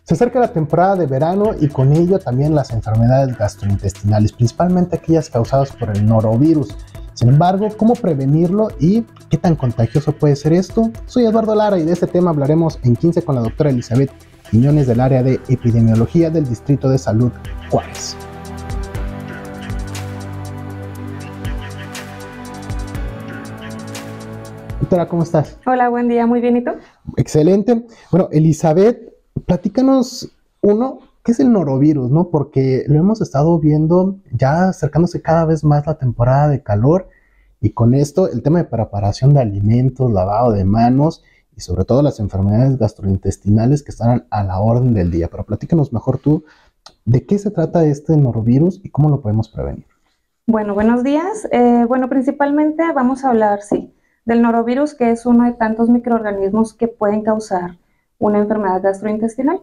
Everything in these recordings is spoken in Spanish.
Se acerca la temporada de verano y con ello también las enfermedades gastrointestinales, principalmente aquellas causadas por el norovirus. Sin embargo, ¿cómo prevenirlo y qué tan contagioso puede ser esto? Soy Eduardo Lara y de este tema hablaremos en 15 con la doctora Elizabeth Quiñones del área de epidemiología del Distrito de Salud Juárez. Doctora, ¿cómo estás? Hola, buen día, muy bien, ¿y tú? Excelente. Bueno, Elizabeth, platícanos ¿qué es el norovirus, no? Porque lo hemos estado viendo ya acercándose cada vez más la temporada de calor y con esto el tema de preparación de alimentos, lavado de manos y sobre todo las enfermedades gastrointestinales que están a la orden del día. Pero platícanos mejor tú, ¿de qué se trata este norovirus y cómo lo podemos prevenir? Bueno, buenos días. Principalmente vamos a hablar, sí, del norovirus, que es uno de tantos microorganismos que pueden causar una enfermedad gastrointestinal.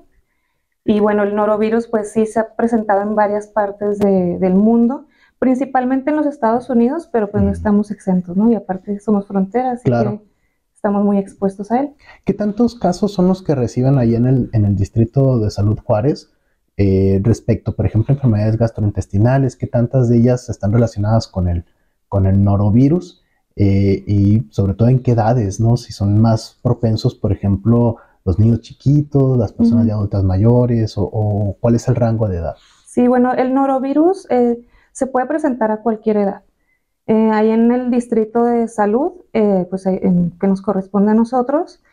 Y bueno, el norovirus pues sí se ha presentado en varias partes del mundo, principalmente en los Estados Unidos, pero pues no estamos exentos, ¿no? Y aparte somos fronteras, así Claro. que estamos muy expuestos a él. ¿Qué tantos casos son los que reciben ahí en el Distrito de Salud Juárez respecto, por ejemplo, a enfermedades gastrointestinales? ¿Qué tantas de ellas están relacionadas con el norovirus? Y sobre todo en qué edades, ¿no? Si son más propensos, por ejemplo, los niños chiquitos, las personas ya adultas mayores, o cuál es el rango de edad. Sí, bueno, el norovirus se puede presentar a cualquier edad. Ahí en el Distrito de Salud, que nos corresponde a nosotros,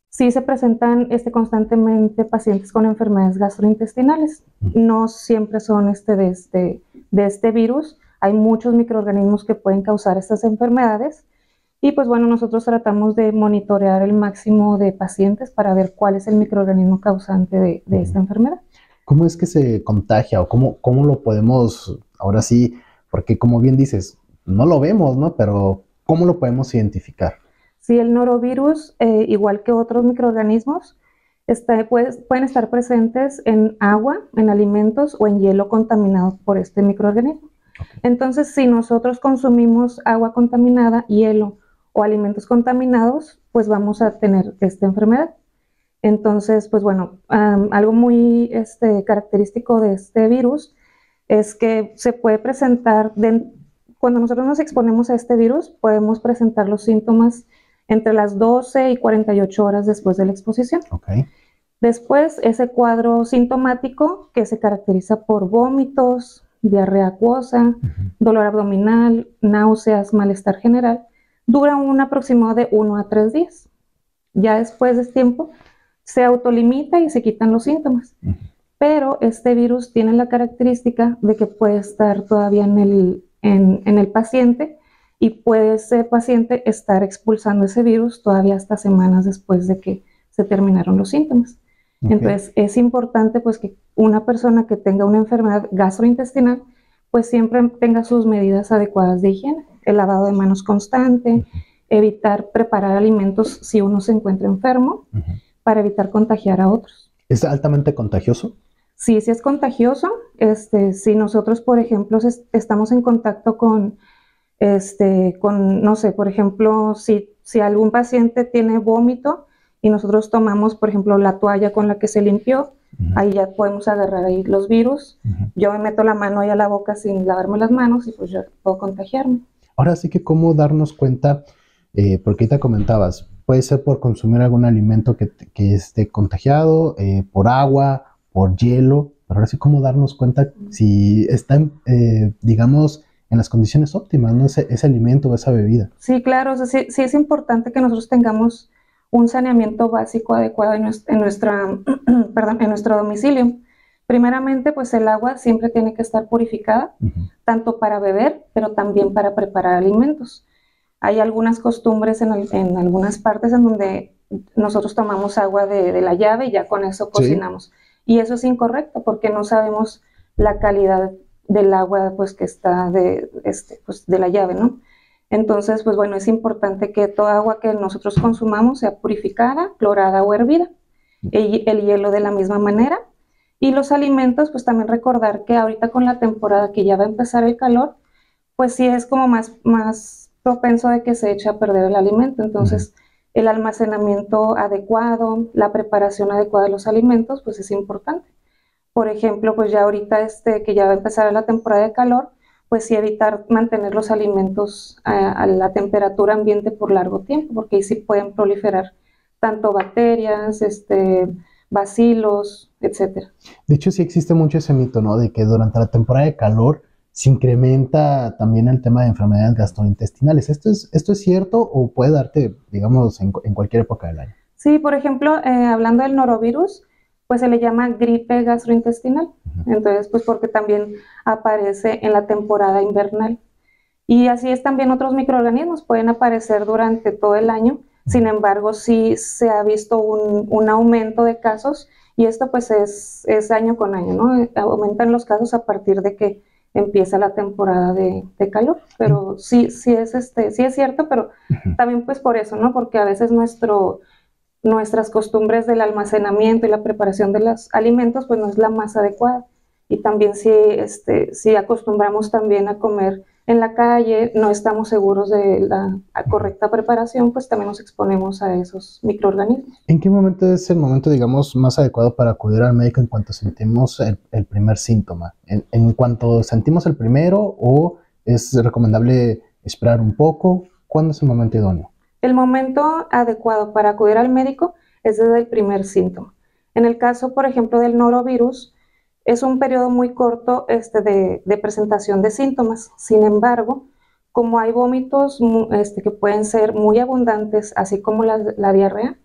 sí se presentan constantemente pacientes con enfermedades gastrointestinales. No siempre son de este virus. Hay muchos microorganismos que pueden causar estas enfermedades. Y pues bueno, nosotros tratamos de monitorear el máximo de pacientes para ver cuál es el microorganismo causante de esta enfermedad. ¿Cómo es que se contagia o cómo lo podemos, ahora sí, porque como bien dices, no lo vemos, ¿no? Pero ¿cómo lo podemos identificar? Sí, el norovirus, igual que otros microorganismos, pueden estar presentes en agua, en alimentos o en hielo contaminado por este microorganismo. Okay. Entonces, si nosotros consumimos agua contaminada, hielo o alimentos contaminados, pues vamos a tener esta enfermedad. Entonces, pues bueno, algo muy característico de este virus es que se puede presentar, cuando nosotros nos exponemos a este virus, podemos presentar los síntomas entre las 12 y 48 horas después de la exposición. Okay. Después, ese cuadro sintomático que se caracteriza por vómitos, diarrea acuosa, dolor abdominal, náuseas, malestar general, dura un aproximado de 1 a 3 días. Ya después de ese tiempo, se autolimita y se quitan los síntomas. Pero este virus tiene la característica de que puede estar todavía en el paciente y puede ese paciente estar expulsando ese virus todavía hasta semanas después de que se terminaron los síntomas. Okay. Entonces es importante pues que una persona que tenga una enfermedad gastrointestinal pues siempre tenga sus medidas adecuadas de higiene, el lavado de manos constante, evitar preparar alimentos si uno se encuentra enfermo, para evitar contagiar a otros. ¿Es altamente contagioso? Sí, sí es contagioso. Si nosotros, por ejemplo, estamos en contacto con, no sé, por ejemplo, si algún paciente tiene vómito y nosotros tomamos, por ejemplo, la toalla con la que se limpió, ahí ya podemos agarrar ahí los virus. Yo me meto la mano ahí a la boca sin lavarme las manos y pues yo puedo contagiarme. Ahora sí que cómo darnos cuenta, porque te comentabas, puede ser por consumir algún alimento que esté contagiado, por agua, por hielo, pero ahora sí cómo darnos cuenta si está, digamos, en las condiciones óptimas, ¿no? Ese alimento o esa bebida. Sí, claro, o sea, sí es importante que nosotros tengamos un saneamiento básico adecuado en nuestro domicilio. Primeramente, pues el agua siempre tiene que estar purificada, tanto para beber, pero también para preparar alimentos. Hay algunas costumbres en algunas partes en donde nosotros tomamos agua de la llave y ya con eso cocinamos. Sí. Y eso es incorrecto porque no sabemos la calidad del agua pues, que está de la llave, ¿no? Entonces, pues bueno, es importante que toda agua que nosotros consumamos sea purificada, clorada o hervida. El hielo de la misma manera. Y los alimentos, pues también recordar que ahorita con la temporada que ya va a empezar el calor, pues sí es como más propenso de que se eche a perder el alimento. Entonces, el almacenamiento adecuado, la preparación adecuada de los alimentos, pues es importante. Por ejemplo, pues ya ahorita que ya va a empezar la temporada de calor, pues sí evitar mantener los alimentos a la temperatura ambiente por largo tiempo, porque ahí sí pueden proliferar tanto bacterias, bacilos, etcétera. De hecho, sí existe mucho ese mito, ¿no? De que durante la temporada de calor se incrementa también el tema de enfermedades gastrointestinales. ¿Esto es cierto o puede darte, digamos, en cualquier época del año? Sí, por ejemplo, hablando del norovirus, pues se le llama gripe gastrointestinal. Entonces, pues porque también aparece en la temporada invernal. Y así es también otros microorganismos, pueden aparecer durante todo el año. Sin embargo, sí se ha visto un aumento de casos y esto pues es año con año, ¿no? Aumentan los casos a partir de que empieza la temporada de calor. Pero sí es cierto, pero también pues por eso, ¿no? Porque a veces nuestras costumbres del almacenamiento y la preparación de los alimentos pues no es la más adecuada. Y también si acostumbramos también a comer en la calle, no estamos seguros de la correcta preparación, pues también nos exponemos a esos microorganismos. ¿En qué momento es el momento, digamos, más adecuado para acudir al médico en cuanto sentimos el primer síntoma? ¿En cuanto sentimos el primero o es recomendable esperar un poco? ¿Cuándo es el momento idóneo? El momento adecuado para acudir al médico es desde el primer síntoma. En el caso, por ejemplo, del norovirus, es un periodo muy corto de presentación de síntomas. Sin embargo, como hay vómitos que pueden ser muy abundantes, así como la diarrea,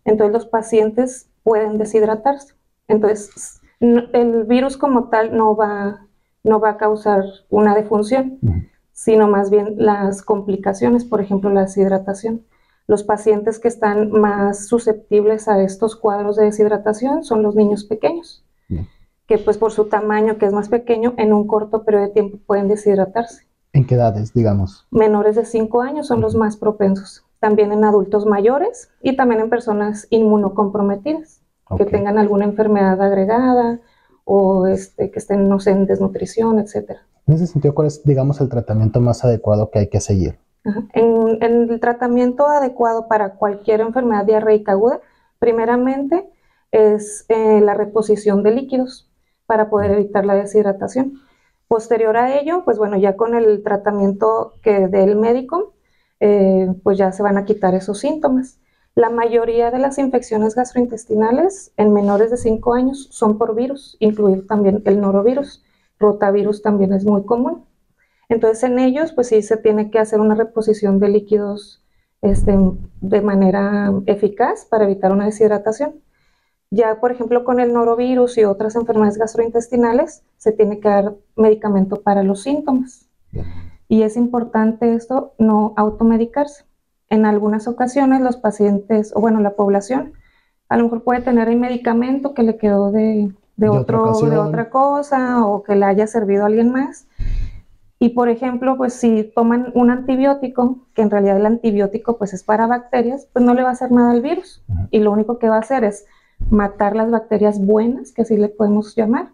entonces los pacientes pueden deshidratarse. Entonces, el virus como tal no va a causar una defunción, sino más bien las complicaciones, por ejemplo, la deshidratación. Los pacientes que están más susceptibles a estos cuadros de deshidratación son los niños pequeños, que pues por su tamaño, que es más pequeño, en un corto periodo de tiempo pueden deshidratarse. ¿En qué edades, digamos? Menores de 5 años son los más propensos. También en adultos mayores y también en personas inmunocomprometidas, que tengan alguna enfermedad agregada o que estén, no sé, en desnutrición, etcétera. En ese sentido, ¿cuál es, digamos, el tratamiento más adecuado que hay que seguir? En el tratamiento adecuado para cualquier enfermedad diarreica aguda, primeramente es la reposición de líquidos para poder evitar la deshidratación. Posterior a ello, pues bueno, ya con el tratamiento que dé el médico, pues ya se van a quitar esos síntomas. La mayoría de las infecciones gastrointestinales en menores de 5 años son por virus, incluido también el norovirus. Rotavirus también es muy común. Entonces en ellos pues sí se tiene que hacer una reposición de líquidos de manera eficaz para evitar una deshidratación. Ya por ejemplo con el norovirus y otras enfermedades gastrointestinales se tiene que dar medicamento para los síntomas. Y es importante esto, no automedicarse. En algunas ocasiones los pacientes, o bueno, la población, a lo mejor puede tener el medicamento que le quedó de otra cosa o que le haya servido a alguien más. Y por ejemplo, pues si toman un antibiótico, que en realidad el antibiótico pues es para bacterias, pues no le va a hacer nada al virus. Y lo único que va a hacer es matar las bacterias buenas, que así le podemos llamar,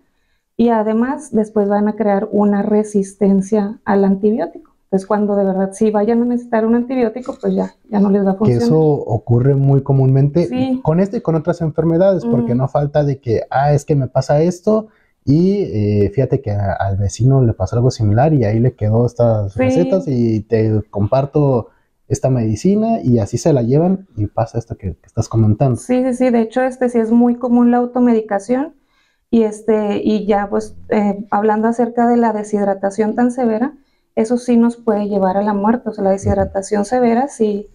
y además después van a crear una resistencia al antibiótico. Entonces cuando de verdad sí vayan a necesitar un antibiótico, pues ya no les va a funcionar. Que eso ocurre muy comúnmente con y con otras enfermedades, porque no falta de que, es que me pasa esto, y fíjate que al vecino le pasó algo similar y ahí le quedó estas recetas y te comparto esta medicina y así se la llevan y pasa esto que estás comentando. Sí, de hecho sí es muy común la automedicación y ya pues hablando acerca de la deshidratación tan severa, eso sí nos puede llevar a la muerte. O sea, la deshidratación severa sí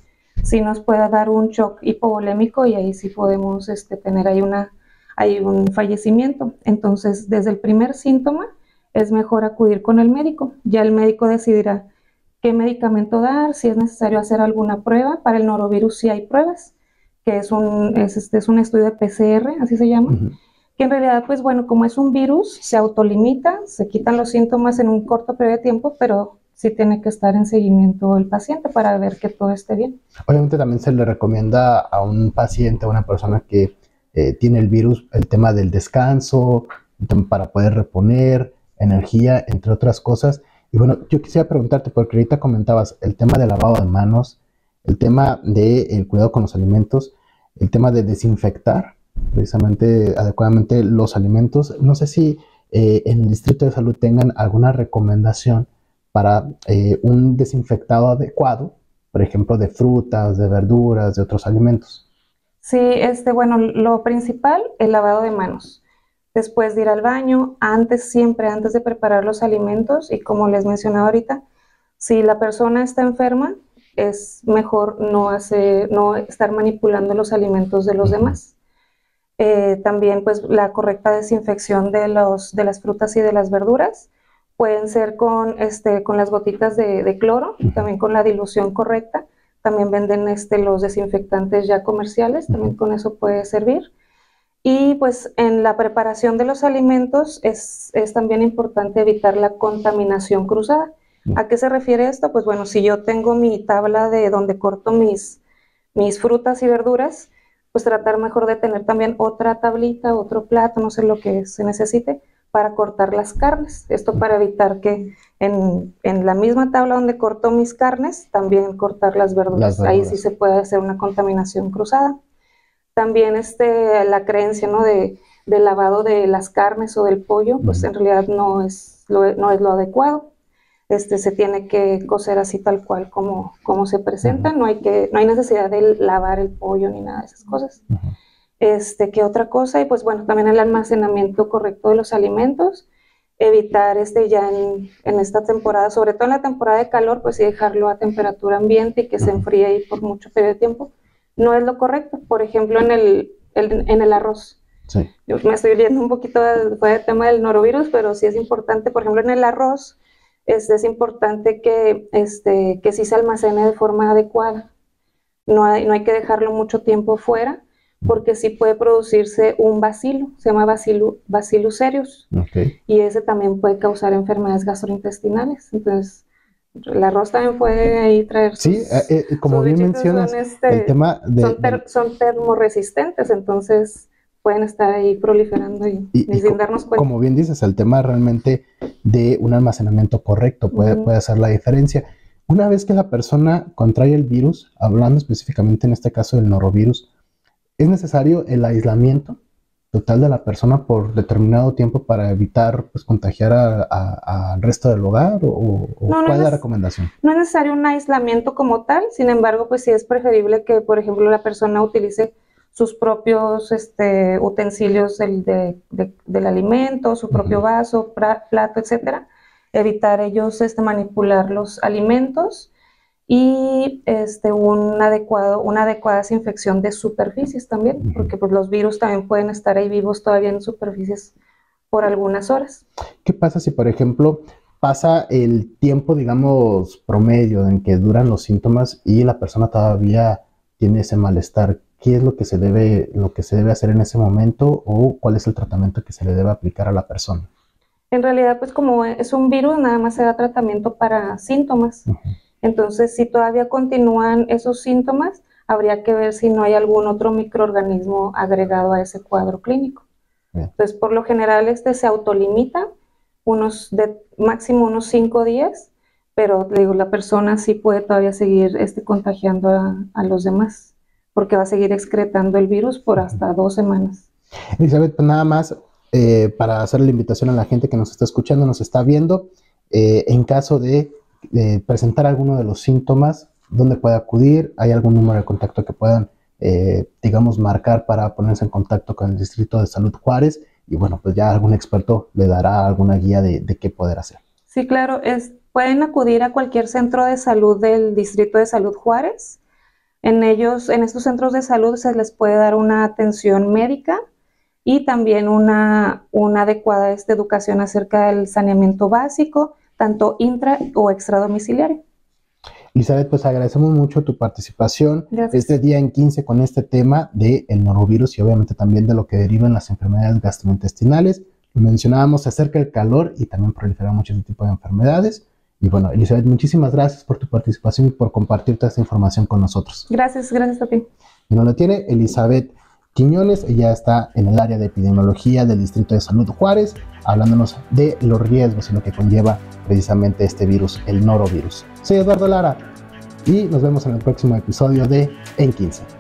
nos puede dar un shock hipovolémico y ahí sí podemos tener ahí un fallecimiento. Entonces, desde el primer síntoma es mejor acudir con el médico. Ya el médico decidirá qué medicamento dar, si es necesario hacer alguna prueba. Para el norovirus sí hay pruebas, que es un estudio de PCR, así se llama, que en realidad, pues bueno, como es un virus, se autolimita, se quitan los síntomas en un corto periodo de tiempo, pero sí tiene que estar en seguimiento el paciente para ver que todo esté bien. Obviamente también se le recomienda a un paciente, a una persona que tiene el virus, el tema del descanso, para poder reponer energía, entre otras cosas. Y bueno, yo quisiera preguntarte, porque ahorita comentabas el tema del lavado de manos, el tema del cuidado con los alimentos, el tema de desinfectar precisamente adecuadamente los alimentos. No sé si en el Distrito de Salud tengan alguna recomendación para un desinfectado adecuado, por ejemplo, de frutas, de verduras, de otros alimentos. Sí, bueno, lo principal, el lavado de manos. Después de ir al baño, siempre antes de preparar los alimentos, y como les mencionaba ahorita, si la persona está enferma, es mejor no estar manipulando los alimentos de los demás. También pues la correcta desinfección de las frutas y de las verduras. Pueden ser con las gotitas de cloro, también con la dilución correcta. También venden los desinfectantes ya comerciales, también con eso puede servir. Y pues en la preparación de los alimentos es también importante evitar la contaminación cruzada. ¿A qué se refiere esto? Pues bueno, si yo tengo mi tabla de donde corto mis frutas y verduras, pues tratar mejor de tener también otra tablita, otro plato, no sé lo que se necesite, para cortar las carnes. Esto para evitar que en la misma tabla donde corto mis carnes, también cortar las verduras. Ahí sí se puede hacer una contaminación cruzada. También la creencia, ¿no?, de lavado de las carnes o del pollo, pues en realidad no es lo adecuado. Se tiene que cocer así tal cual como se presenta. No hay necesidad de lavar el pollo ni nada de esas cosas. ¿Qué otra cosa? Y pues bueno, también el almacenamiento correcto de los alimentos. Evitar ya en esta temporada, sobre todo en la temporada de calor, pues sí dejarlo a temperatura ambiente y que se enfríe ahí por mucho periodo de tiempo. No es lo correcto. Por ejemplo, en el arroz. Sí. Yo me estoy yendo un poquito fuera del tema del norovirus, pero sí es importante, por ejemplo, en el arroz, es importante que sí se almacene de forma adecuada. No hay que dejarlo mucho tiempo fuera, porque sí puede producirse un bacilo, se llama Bacillus cereus, y ese también puede causar enfermedades gastrointestinales. Entonces, el arroz también puede ahí traer como bien mencionas, el tema son termorresistentes, entonces pueden estar ahí proliferando y sin darnos cuenta. Como bien dices, el tema realmente de un almacenamiento correcto puede hacer la diferencia. Una vez que la persona contrae el virus, hablando específicamente en este caso del norovirus, ¿es necesario el aislamiento total de la persona por determinado tiempo para evitar pues, contagiar al resto del hogar? ¿Cuál es la recomendación? No es necesario un aislamiento como tal, sin embargo, pues sí es preferible que, por ejemplo, la persona utilice sus propios utensilios del alimento, su propio vaso, plato, etcétera. Evitar ellos manipular los alimentos y una adecuada desinfección de superficies también, porque pues, los virus también pueden estar ahí vivos todavía en superficies por algunas horas. ¿Qué pasa si, por ejemplo, pasa el tiempo, digamos, promedio en que duran los síntomas y la persona todavía tiene ese malestar? ¿Qué es lo que se debe hacer en ese momento o cuál es el tratamiento que se le debe aplicar a la persona? En realidad, pues como es un virus, nada más se da tratamiento para síntomas. Entonces, si todavía continúan esos síntomas, habría que ver si no hay algún otro microorganismo agregado a ese cuadro clínico. Entonces, por lo general, se autolimita máximo unos 5 días, pero digo, la persona sí puede todavía seguir contagiando a los demás, porque va a seguir excretando el virus por hasta 2 semanas. Elizabeth, pues nada más para hacer la invitación a la gente que nos está escuchando, nos está viendo, en caso de presentar alguno de los síntomas, ¿dónde puede acudir? ¿Hay algún número de contacto que puedan, digamos, marcar para ponerse en contacto con el Distrito de Salud Juárez? Y bueno, pues ya algún experto le dará alguna guía de qué poder hacer. Sí, claro, pueden acudir a cualquier centro de salud del Distrito de Salud Juárez. En estos centros de salud se les puede dar una atención médica y también una adecuada educación acerca del saneamiento básico, tanto intra o extradomiciliario. Elizabeth, pues agradecemos mucho tu participación este día en 15 con este tema del norovirus y obviamente también de lo que derivan las enfermedades gastrointestinales. Lo mencionábamos acerca del calor y también proliferan muchos tipos de enfermedades. Y bueno, Elizabeth, muchísimas gracias por tu participación y por compartir toda esta información con nosotros. Gracias a ti. Y nos lo tiene Elizabeth Quiñones, ella está en el área de epidemiología del Distrito de Salud Juárez, hablándonos de los riesgos y lo que conlleva precisamente este virus, el norovirus. Soy Eduardo Lara. y nos vemos en el próximo episodio de En 15.